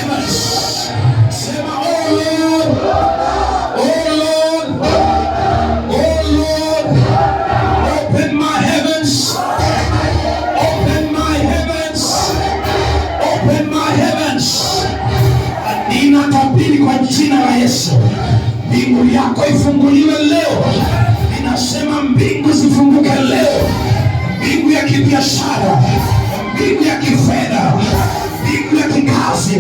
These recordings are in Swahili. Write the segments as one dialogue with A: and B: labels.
A: heavens. Sema, oh Lord, oh Lord, oh Lord, open my heavens, open my heavens, open my heavens. Ninatabiri kwa jina la Yesu, mbingu yako ifunguliwe leo. Ninasema mbingu zifunguke leo, mbingu ya kibiashara, mbingu ya kifedha, mbingu ya kikazi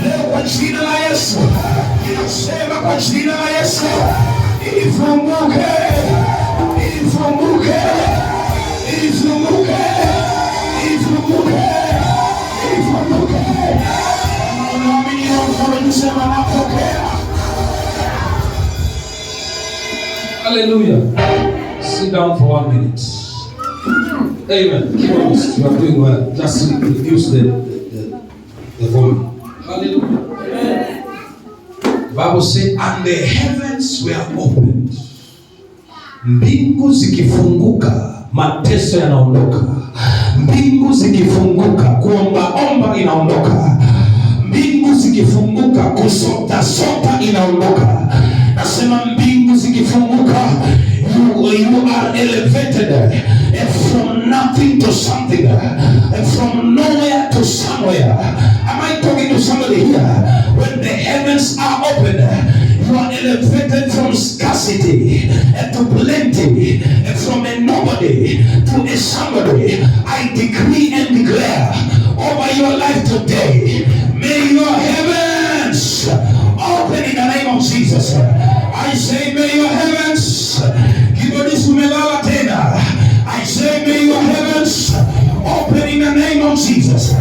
A: leo kwa jina la Yesu. Ninasema kwa jina la Yesu, ifunguke, ifunguke, ifunguke, ifunguke, ifunguke. Unaamini unasema napokea.
B: Hallelujah. Sit down for 1 minute. Amen. Keep on. You are doing well. Just reduce the volume. Hallelujah. The Bible says, and the heavens were opened. Mbingu zikifunguka, mateso yanaondoka. Mbingu zikifunguka, kuomba inaondoka. Mbingu zikifunguka, kusota inaondoka. Nasema mbingu zikifunguka, you are elevated from nothing to something, from nowhere to somewhere. Am I talking to somebody here? When the heavens are open, you are elevated from scarcity to plenty, from a nobody to a somebody. I decree and declare over your life today, may your heavens open in the name of Jesus. I say, may your heavens, I say, may your heavens open in the name of Jesus.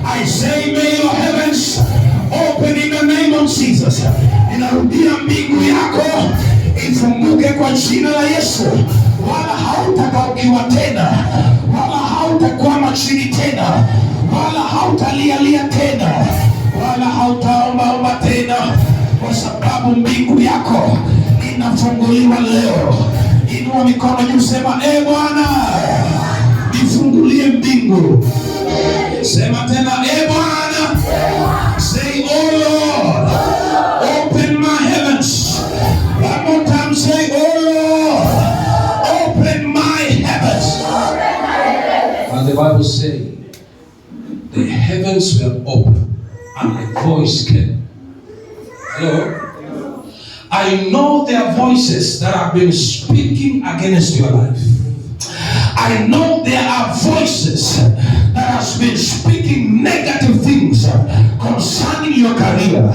B: I say, may your heavens open in the name of Jesus. Ninarudia, mbingu yako ifunguke kwa jina la Yesu. Wala hautakaukiwa tena, wala hautakwama chini tena, wala hautalialia tena, wala hautaomba tena, kwa sababu mbingu yako inafunguliwa leo. Inua mikono juu, sema, Bwana, nifungulie mbingu. Sema tena, Bwana. Say, oh Lord, open my heavens. One more time, say, oh Lord, open my heavens. And the Bible says, the heavens were open and a voice came. Hello? I know there are voices that have been speaking against your life. I know there are voices that has been speaking negative things concerning your career,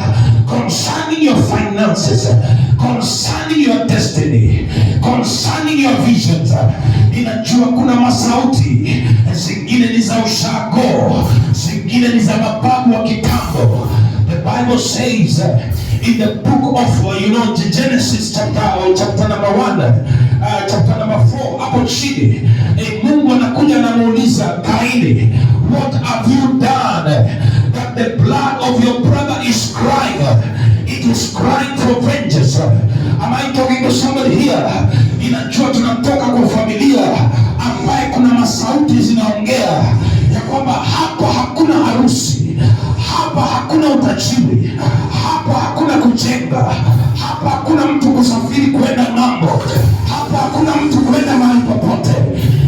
B: concerning your finances, concerning your destiny, concerning your visions. Ninajua kuna masauti, zingine ni za ushago, zingine ni za mababu wa kitambo. The Bible says in the book of Genesis chapter number 1, chapter number 4, hapo chini Mungu anakuja anamuuliza Kaini, what have you done that the blood of your brother is crying? It is crying for vengeance. Am I talking to somebody here? Inajua tunatoka kwa familia ambaye kuna masauti zinaongea ya kwamba hapa hakuna harusi, hapa hakuna utajiri, hapa hakuna kujenga, hapa hakuna mtu kusafiri kwenda ng'ambo, hapa hakuna mtu kwenda mahali popote.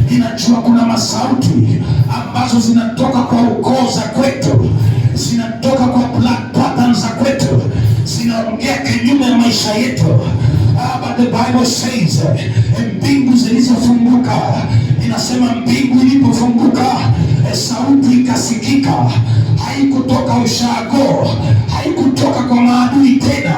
B: Ninajua kuna masauti ambazo zinatoka kwa ukoo za kwetu, zinatoka kwa black patterns za kwetu, zinaongea kinyume ya maisha yetu. But the Bible says, mbingu zilizofunguka, inasema mbingu ilipofunguka, sauti ikasikika. Haikutoka ushago, haikutoka kwa maadui tena,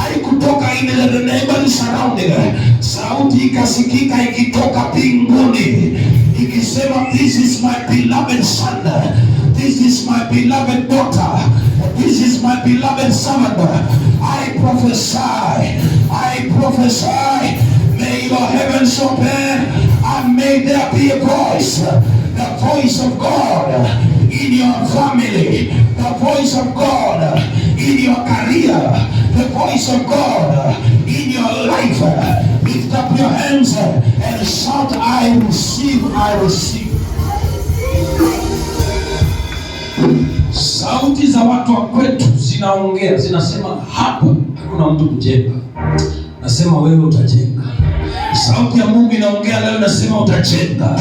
B: haikutoka in the neighboring surrounding. Sauti ikasikika ikitoka mbinguni ikisema, this is my beloved son, this is my beloved daughter, this is my beloved servant. I prophesy, may your heavens open and may there be a voice, the voice of God in your family, the voice of God in your career, the voice of God in your life. Lift up your hands and shout, I receive, I receive. Shout sauti za watu wa kwetu zinaongea, zinasema hapa hakuna mtu kujenga. Nasema wewe utajenga. Sauti ya Mungu inaongea leo, nasema utajenga.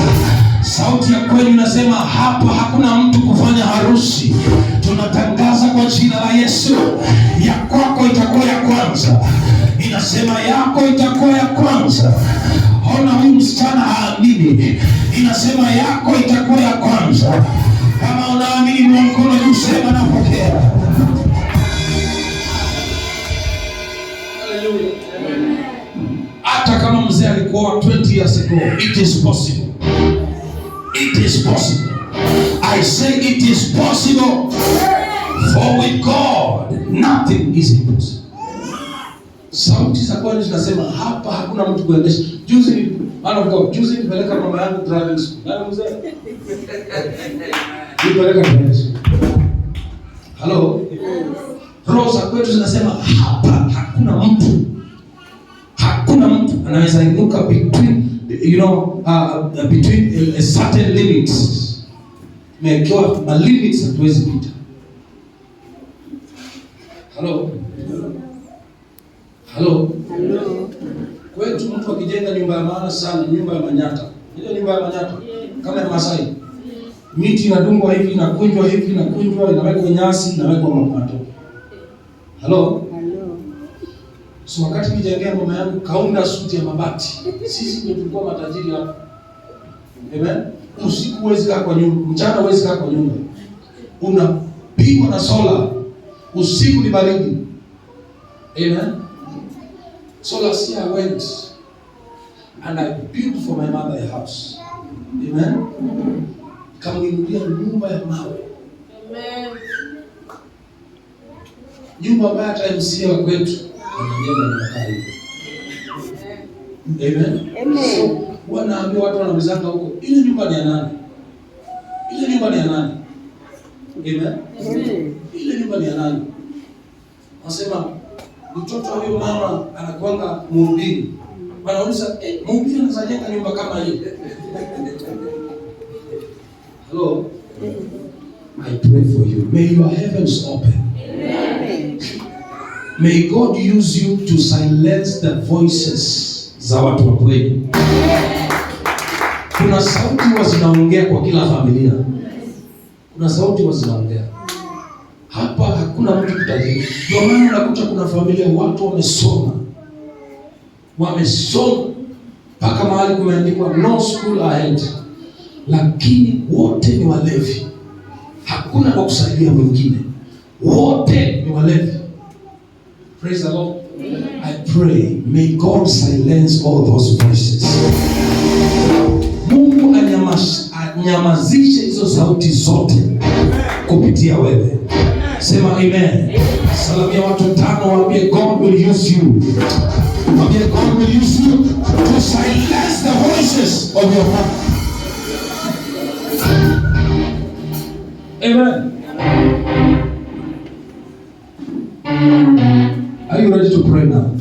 B: Sauti ya kweli inasema hapa hakuna mtu kufanya harusi. Tunatangaza kwa jina la Yesu, ya kwako itakuwa ya kwanza. Inasema yako itakuwa ya kwanza. Ona huyu msichana haamini. Inasema yako itakuwa ya kwanza. Kama unaamini ni mkono juu, sema napokea. Hallelujah. Hata kama mzee alikuwa 20 years ago, it is possible. It is possible. I say it is possible. For with God nothing is impossible. Sauti za kweli zinasema hapa hakuna mtu kuendesha. Juzi nipeleka mama yangu driving school. Nani mzee? Nipeleka driving school. Hello? Roho za kwetu zinasema hapa hakuna mtu. Hakuna mtu anaweza inuka between a certain limits. Mekiwa ma limits hatuwezi pita. Hello? Hello? Kwetu mtu akijenga nyumba ya maana sana, nyumba ya Manyata. Ile nyumba ya Manyata kama ya Masai. Miti inadungwa hivi, inakunjwa hivi, inakunjwa, inawekwa nyasi, inawekwa mapato. Hello? So wakati nijengea mama yangu kaunda suti ya mabati. Sisi ndio tulikuwa matajiri hapa. Amen. Usiku huwezi kaa kwa nyumba, mchana huwezi kaa kwa nyumba. Unapigwa na sola. Usiku ni baridi. Amen. So last year I went and I built for my mother a house. Amen. Kamwinulia nyumba ya mawe. Amen. Nyumba ambayo hata MC wa kwetu anajenga nyumba hiyo. Amen. Amen. So wanaambia watu wanaulizanga huko, ile nyumba ni ya nani? Ile nyumba ni ya nani? Amen. Amen. Ile nyumba ni ya nani? Wanasema mtoto wa huyo mama anakuanga mhubiri. Wanauliza, mhubiri anaweza jenga nyumba kama hii? Hello? I pray for you. May your heavens open. Amen. May God use you to silence the voices za watu wa kweli. Kuna sauti zinaongea kwa kila familia. Kuna sauti zinaongea. Hapa hakuna mtu kutajiri. Ndio maana unakuta kuna familia watu wamesoma. Mpaka mahali kumeandikwa no school ahead. Lakini wote ni walevi. Hakuna kwa kusaidia mwingine. Wote ni walevi. Praise the Lord. I pray, may God silence all those voices. Mungu anyamazishe hizo sauti zote kupitia wewe. Sema amen. Salamia watu 5, waambie God will use you. Waambie God will use you to silence the voices of your heart. Amen. Are you ready to pray now?